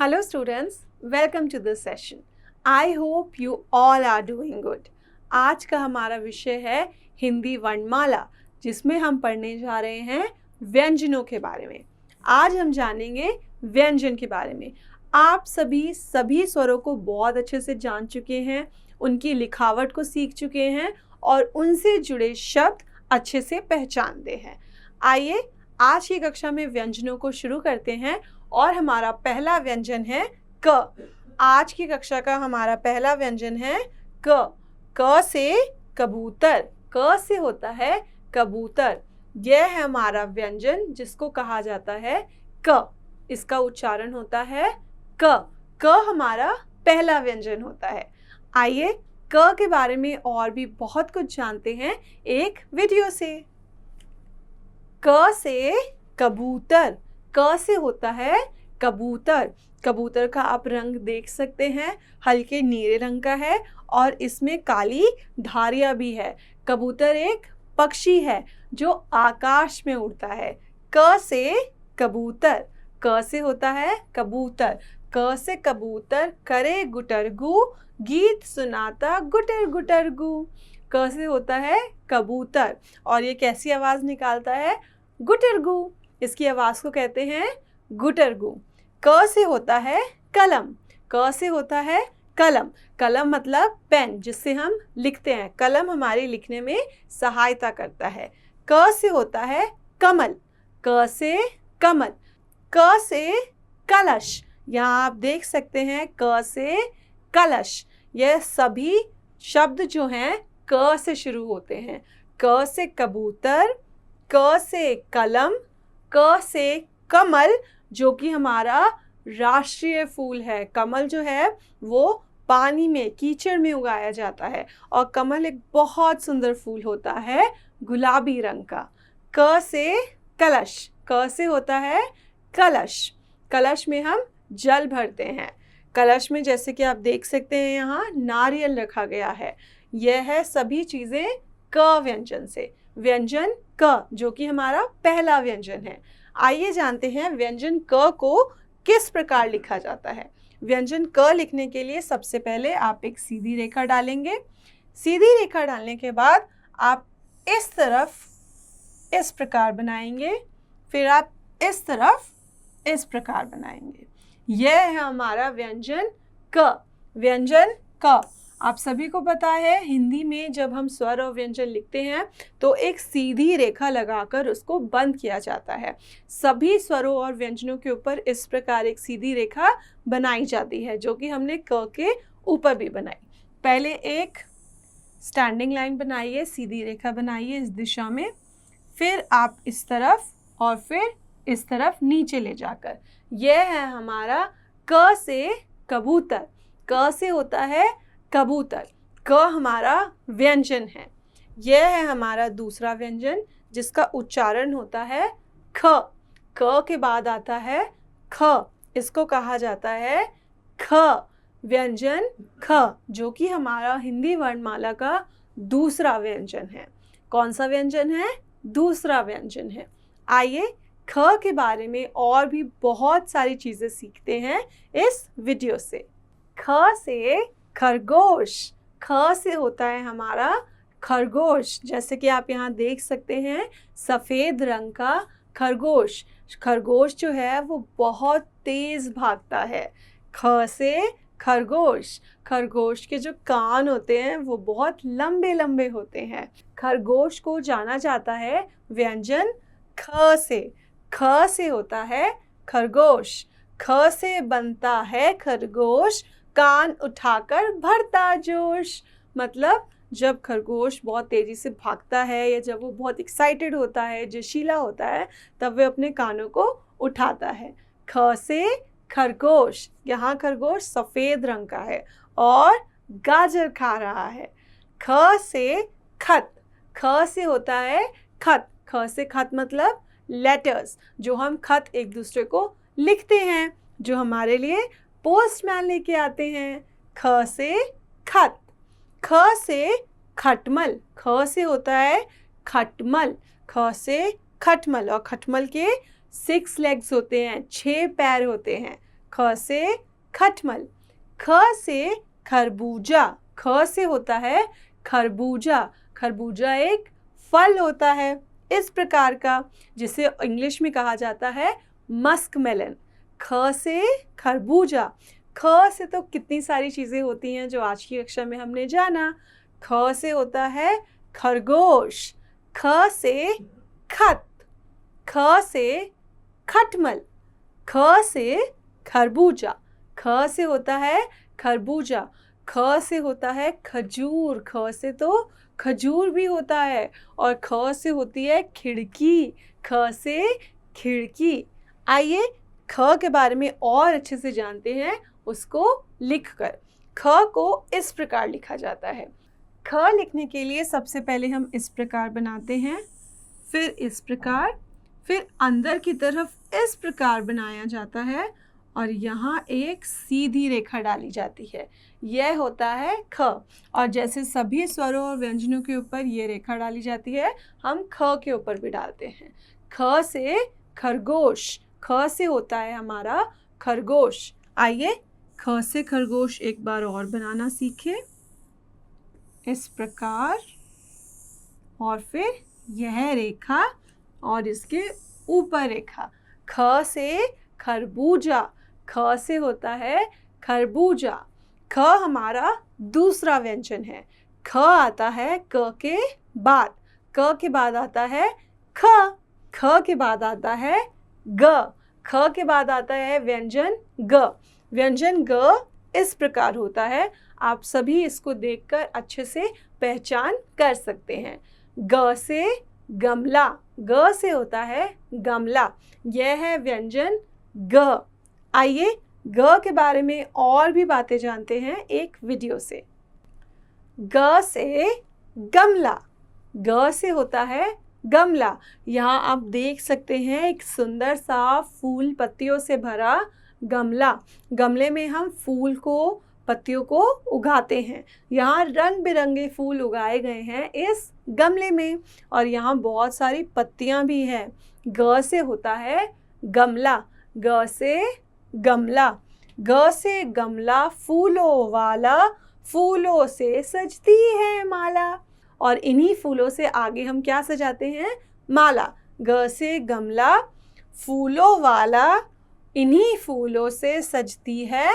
Hello students, welcome to this session. I hope you all are doing good. आज का हमारा विषय है हिंदी वर्णमाला, जिसमें हम पढ़ने जा रहे हैं व्यंजनों के बारे में। आज हम जानेंगे व्यंजन के बारे में। आप सभी स्वरों को बहुत अच्छे से जान चुके हैं, उनकी लिखावट को सीख चुके हैं और उनसे जुड़े शब्द अच्छे से पहचानते हैं। आइए आज की कक्षा में व्यंजनों को शुरू करते हैं और हमारा पहला व्यंजन है क। आज की कक्षा का हमारा पहला व्यंजन है क। क से कबूतर। क से होता है कबूतर। यह है हमारा व्यंजन जिसको कहा जाता है क। इसका उच्चारण होता है क। क हमारा पहला व्यंजन होता है। आइए क के बारे में और भी बहुत कुछ जानते हैं एक वीडियो से। क से कबूतर। क से होता है कबूतर। कबूतर का आप रंग देख सकते हैं, हल्के नीले रंग का है और इसमें काली धारियां भी है। कबूतर एक पक्षी है जो आकाश में उड़ता है। क से कबूतर। क से होता है कबूतर। क से कबूतर करे गुटरगू, गीत सुनाता गुटर गुटर गू। क से होता है कबूतर और ये कैसी आवाज निकालता है? गुटरगू। इसकी आवाज को कहते हैं गुटरगू। क से होता है कलम। क से होता है कलम। कलम मतलब पेन, जिससे हम लिखते हैं। कलम हमारे लिखने में सहायता करता है। क से होता है कमल। क से कमल। क से कलश। यहाँ आप देख सकते हैं क से कलश। यह सभी शब्द जो हैं क से शुरू होते हैं। क से कबूतर, क से कलम, क से कमल जो कि हमारा राष्ट्रीय फूल है। कमल जो है वो पानी में, कीचड़ में उगाया जाता है और कमल एक बहुत सुंदर फूल होता है गुलाबी रंग का। क से कलश। क से होता है कलश। कलश में हम जल भरते हैं। कलश में जैसे कि आप देख सकते हैं यहाँ नारियल रखा गया है। यह है सभी चीज़ें क व्यंजन से। व्यंजन क जो कि हमारा पहला व्यंजन है। आइए जानते हैं व्यंजन क को किस प्रकार लिखा जाता है। व्यंजन क लिखने के लिए सबसे पहले आप एक सीधी रेखा डालेंगे। सीधी रेखा डालने के बाद आप इस तरफ इस प्रकार बनाएंगे, फिर आप इस तरफ इस प्रकार बनाएंगे। यह है हमारा व्यंजन क। व्यंजन क। आप सभी को पता है हिंदी में जब हम स्वर और व्यंजन लिखते हैं तो एक सीधी रेखा लगाकर उसको बंद किया जाता है। सभी स्वरों और व्यंजनों के ऊपर इस प्रकार एक सीधी रेखा बनाई जाती है, जो कि हमने क के ऊपर भी बनाई। पहले एक स्टैंडिंग लाइन बनाइए, सीधी रेखा बनाइए इस दिशा में, फिर आप इस तरफ और फिर इस तरफ नीचे ले जाकर। यह है हमारा क से कबूतर। क से होता है कबूतर। क हमारा व्यंजन है। यह है हमारा दूसरा व्यंजन जिसका उच्चारण होता है ख। क के बाद आता है ख। इसको कहा जाता है ख। व्यंजन ख जो कि हमारा हिंदी वर्णमाला का दूसरा व्यंजन है। कौन सा व्यंजन है? दूसरा व्यंजन है। आइए ख के बारे में और भी बहुत सारी चीज़ें सीखते हैं इस वीडियो से। ख से खरगोश। ख से होता है हमारा खरगोश। जैसे कि आप यहाँ देख सकते हैं सफ़ेद रंग का खरगोश। खरगोश जो है वो बहुत तेज़ भागता है। ख से खरगोश। खरगोश के जो कान होते हैं वो बहुत लंबे लंबे होते हैं। खरगोश को जाना जाता है व्यंजन ख से। ख से होता है खरगोश। ख से बनता है खरगोश, कान उठाकर भरता जोश। मतलब जब खरगोश बहुत तेज़ी से भागता है या जब वो बहुत एक्साइटेड होता है, जोशीला होता है, तब वह अपने कानों को उठाता है। ख से खरगोश। यहाँ खरगोश सफ़ेद रंग का है और गाजर खा रहा है। ख से खत। ख से होता है खत। ख से खत मतलब लेटर्स, जो हम खत एक दूसरे को लिखते हैं, जो हमारे लिए पोस्टमैन लेके आते हैं। ख से खत। ख से खटमल। ख से होता है खटमल। ख से खटमल और खटमल के 6 लेग्स होते हैं, 6 पैर होते हैं। ख से खटमल, ख से खरबूजा, ख से होता है खरबूजा, खरबूजा एक फल होता है इस प्रकार का जिसे इंग्लिश में कहा जाता है मस्क मेलन। ख से खरबूजा, ख से तो कितनी सारी चीज़ें होती हैं जो आज की कक्षा में हमने जाना। ख से होता है खरगोश, ख से खत, ख से खटमल, ख से खरबूजा, ख से होता है खरबूजा, ख से होता है खजूर, ख से तो खजूर भी होता है, और ख से होती है खिड़की, ख से खिड़की। आइए ख के बारे में और अच्छे से जानते हैं उसको लिखकर। ख को इस प्रकार लिखा जाता है। ख लिखने के लिए सबसे पहले हम इस प्रकार बनाते हैं, फिर इस प्रकार, फिर अंदर की तरफ इस प्रकार बनाया जाता है और यहाँ एक सीधी रेखा डाली जाती है। यह होता है ख। और जैसे सभी स्वरों और व्यंजनों के ऊपर ये रेखा डाली जाती है, हम ख के ऊपर भी डालते हैं। ख से खरगोश, ख से होता है हमारा खरगोश। आइए ख से खरगोश एक बार और बनाना सीखें, इस प्रकार, और फिर यह रेखा और इसके ऊपर रेखा। ख से खरबूजा, ख से होता है खरबूजा। ख हमारा दूसरा व्यंजन है। ख आता है क के बाद, क के बाद आता है ख, ख के बाद आता है ग, ख के बाद आता है व्यंजन ग। व्यंजन ग इस प्रकार होता है, आप सभी इसको देखकर अच्छे से पहचान कर सकते हैं। ग से गमला, ग से होता है गमला, यह है व्यंजन ग। आइए ग के बारे में और भी बातें जानते हैं एक वीडियो से। ग से गमला, ग से होता है गमला। यहाँ आप देख सकते हैं एक सुंदर सा फूल पत्तियों से भरा गमला। गमले में हम फूल को, पत्तियों को उगाते हैं। यहाँ रंग बिरंगे फूल उगाए गए हैं इस गमले में, और यहाँ बहुत सारी पत्तियाँ भी हैं। ग से होता है गमला, ग से गमला। ग से गमला फूलों वाला, फूलों से सजती है माला, और इन्हीं फूलों से आगे हम क्या सजाते हैं? माला। ग से गमला फूलों वाला, इन्हीं फूलों से सजती है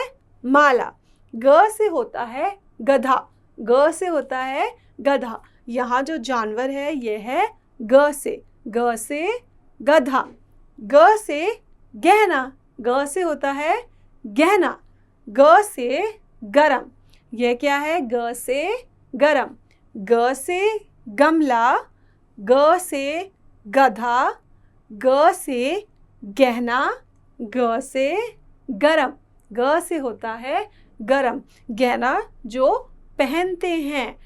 माला। ग से होता है गधा, ग से होता है गधा। यहाँ जो जानवर है ये है ग से, ग से गधा। ग से गहना, ग से होता है गहना। ग से गरम, यह क्या है? ग से गरम। ग से गमला, ग से गधा, ग से गहना, ग से गरम। ग से होता है गरम, गहना जो पहनते हैं।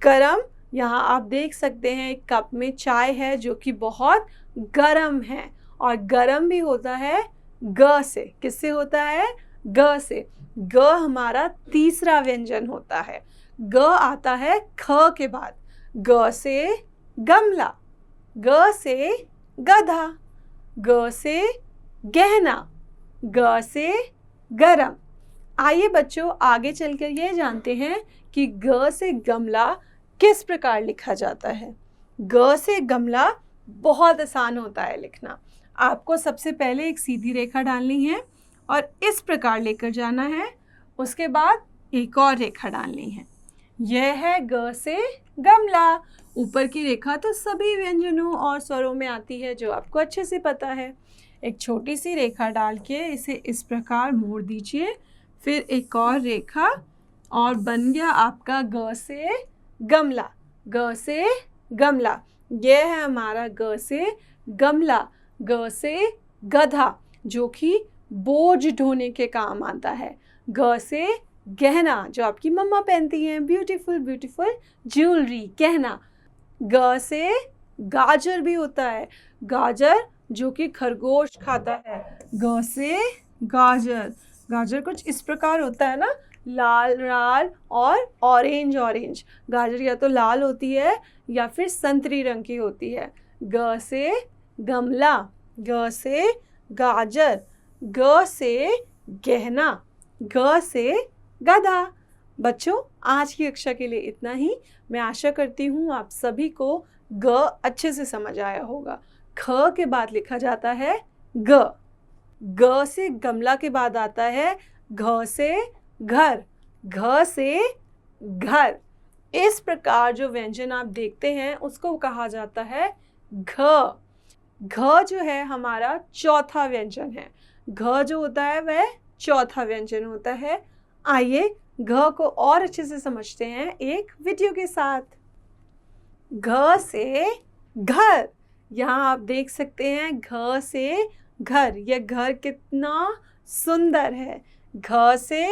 गरम, यहाँ आप देख सकते हैं एक कप में चाय है जो कि बहुत गरम है, और गरम भी होता है ग से। किससे होता है? ग से। ग हमारा तीसरा व्यंजन होता है। ग आता है ख के बाद। ग से गमला, ग से गधा, ग से गहना, ग से गरम। आइए बच्चों आगे चलकर ये जानते हैं कि ग से गमला किस प्रकार लिखा जाता है। ग से गमला बहुत आसान होता है लिखना। आपको सबसे पहले एक सीधी रेखा डालनी है और इस प्रकार लेकर जाना है। उसके बाद एक और रेखा डालनी है। यह है ग से गमला। ऊपर की रेखा तो सभी व्यंजनों और स्वरों में आती है जो आपको अच्छे से पता है। एक छोटी सी रेखा डाल के इसे इस प्रकार मोड़ दीजिए, फिर एक और रेखा, और बन गया आपका ग से गमला। ग से गमला, यह है हमारा ग से गमला। ग से गधा जो कि बोझ ढोने के काम आता है। ग से गहना जो आपकी मम्मा पहनती हैं, ब्यूटीफुल ब्यूटीफुल ज्वेलरी, गहना। ग से गाजर भी होता है, गाजर जो कि खरगोश खाता है। ग से गाजर, गाजर कुछ इस प्रकार होता है ना, लाल लाल और ऑरेंज ऑरेंज। गाजर या तो लाल होती है या फिर संतरी रंग की होती है। ग से गमला, ग से गाजर, ग से गहना, ग से गधा। बच्चों, आज की कक्षा के लिए इतना ही। मैं आशा करती हूँ आप सभी को ग अच्छे से समझ आया होगा। ख के बाद लिखा जाता है ग। ग से गमला के बाद आता है घ से घर, घ से घर। इस प्रकार जो व्यंजन आप देखते हैं उसको कहा जाता है घ। घ जो है हमारा चौथा व्यंजन है। घ जो होता है वह चौथा व्यंजन होता है। आइए घ को और अच्छे से समझते हैं एक वीडियो के साथ। घ से घर, यहाँ आप देख सकते हैं घ से घर। यह घर कितना सुंदर है। घ से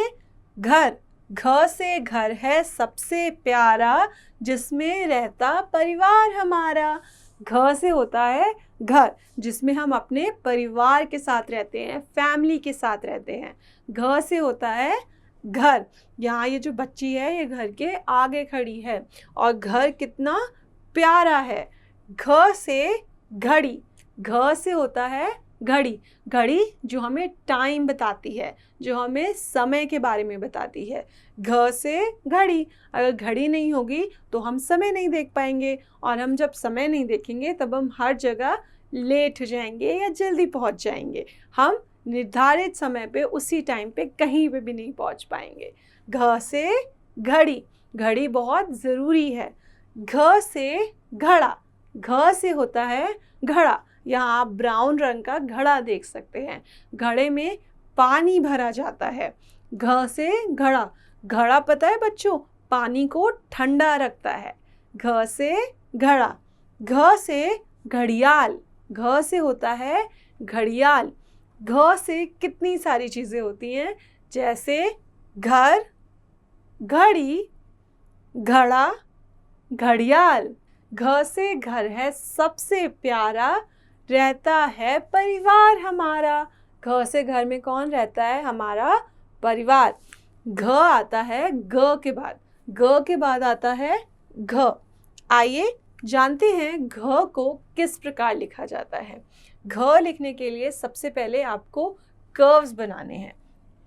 घर, घ से घर है सबसे प्यारा जिसमें रहता परिवार हमारा। घ से होता है घर जिसमें हम अपने परिवार के साथ रहते हैं, फैमिली के साथ रहते हैं। घ से होता है घर। यहाँ ये जो बच्ची है ये घर के आगे खड़ी है और घर कितना प्यारा है। घ से घड़ी, घ से होता है घड़ी। घड़ी जो हमें टाइम बताती है, जो हमें समय के बारे में बताती है। घ से घड़ी, अगर घड़ी नहीं होगी तो हम समय नहीं देख पाएंगे, और हम जब समय नहीं देखेंगे तब हम हर जगह लेट हो जाएंगे या जल्दी पहुंच जाएंगे। हम निर्धारित समय पे उसी टाइम पे कहीं पे भी नहीं पहुंच पाएंगे। घ से घड़ी, घड़ी बहुत ज़रूरी है। घ से घड़ा, घ से होता है घड़ा। यहाँ आप ब्राउन रंग का घड़ा देख सकते हैं। घड़े में पानी भरा जाता है। घ से घड़ा, घड़ा पता है बच्चों पानी को ठंडा रखता है। घ से घड़ा। घ से घड़ियाल, घ से होता है घड़ियाल। घ से कितनी सारी चीज़ें होती हैं, जैसे घर, घड़ी, घड़ा, घड़ियाल। घ से घर है सबसे प्यारा, रहता है परिवार हमारा। घ से घर में कौन रहता है? हमारा परिवार। घ आता है ग के बाद, ग के बाद आता है घ। आइए जानते हैं घ को किस प्रकार लिखा जाता है। घ लिखने के लिए सबसे पहले आपको कर्व्स बनाने हैं।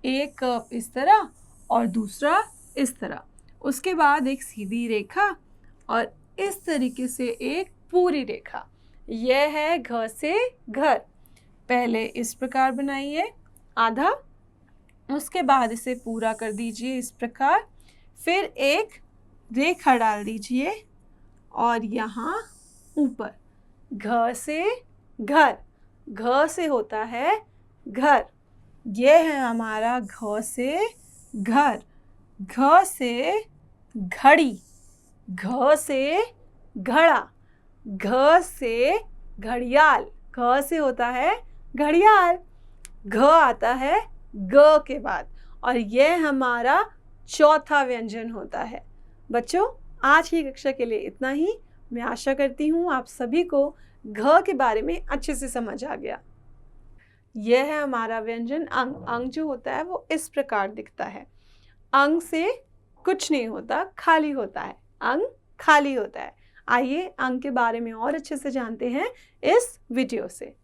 एक कर्व इस तरह और दूसरा इस तरह, उसके बाद एक सीधी रेखा और इस तरीके से एक पूरी रेखा। यह है घ से घर। पहले इस प्रकार बनाइए आधा, उसके बाद इसे पूरा कर दीजिए इस प्रकार, फिर एक रेखा डाल दीजिए और यहाँ ऊपर। घ से घर, घ से होता है घर। यह है हमारा घ से घर। घ से घड़ी, घ से घड़ा, घ से घड़ियाल, घ से होता है घड़ियाल। घ आता है ग के बाद और यह हमारा चौथा व्यंजन होता है। बच्चों, आज की कक्षा के लिए इतना ही। मैं आशा करती हूँ आप सभी को घ के बारे में अच्छे से समझ आ गया। यह है हमारा व्यंजन अंग। अंग जो होता है वो इस प्रकार दिखता है। अंग से कुछ नहीं होता, खाली होता है। अंग खाली होता है। आइए अंग के बारे में और अच्छे से जानते हैं इस वीडियो से।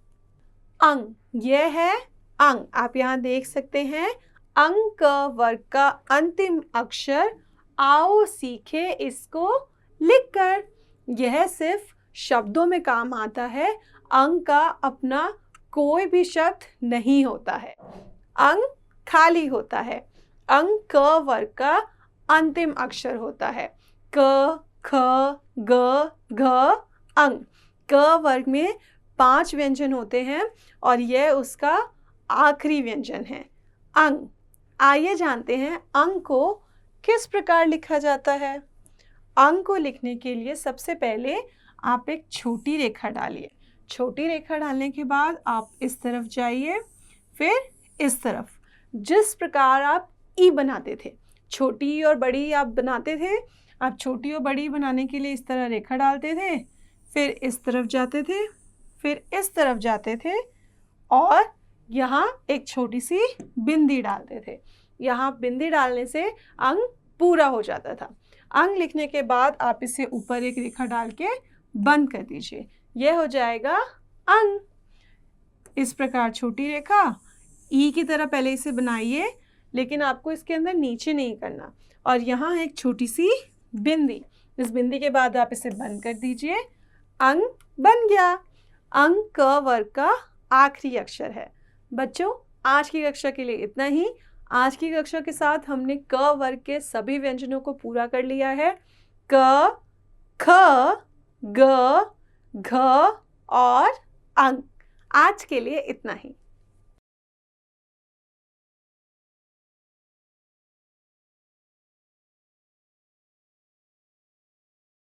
अंग, यह है अंग। आप यहाँ देख सकते हैं अंग क वर्ग का अंतिम अक्षर। आओ सीखे इसको लिखकर। यह सिर्फ शब्दों में काम आता है। अंग का अपना कोई भी शब्द नहीं होता है। अंग खाली होता है। अंग क वर्ग का अंतिम अक्षर होता है। क, ख, ग, घ, अंग। क वर्ग में 5 व्यंजन होते हैं और यह उसका आखिरी व्यंजन है, अंग। आइए जानते हैं अंग को किस प्रकार लिखा जाता है। अंग को लिखने के लिए सबसे पहले आप एक छोटी रेखा डालिए। छोटी रेखा डालने के बाद आप इस तरफ जाइए, फिर इस तरफ। जिस प्रकार आप ई बनाते थे, छोटी और बड़ी आप बनाते थे, आप छोटी और बड़ी बनाने के लिए इस तरह रेखा डालते थे, फिर इस तरफ जाते थे, फिर इस तरफ जाते थे और यहाँ एक छोटी सी बिंदी डालते थे। यहाँ बिंदी डालने से अंग पूरा हो जाता था। अंग लिखने के बाद आप इसे ऊपर एक रेखा डाल के बंद कर दीजिए। यह हो जाएगा अंग। इस प्रकार छोटी रेखा, ई की तरह पहले इसे बनाइए, लेकिन आपको इसके अंदर नीचे नहीं करना। और यहाँ है एक छोटी सी बिंदी। इस बिंदी के बाद आप इसे बंद कर दीजिए। अंग बन गया। अंग क वर्ग का आखिरी अक्षर है। बच्चों, आज की कक्षा के लिए इतना ही। आज की कक्षा के साथ हमने क वर्ग के सभी व्यंजनों को पूरा कर लिया है। क, ख, ग, घ और अंग। आज के लिए इतना ही।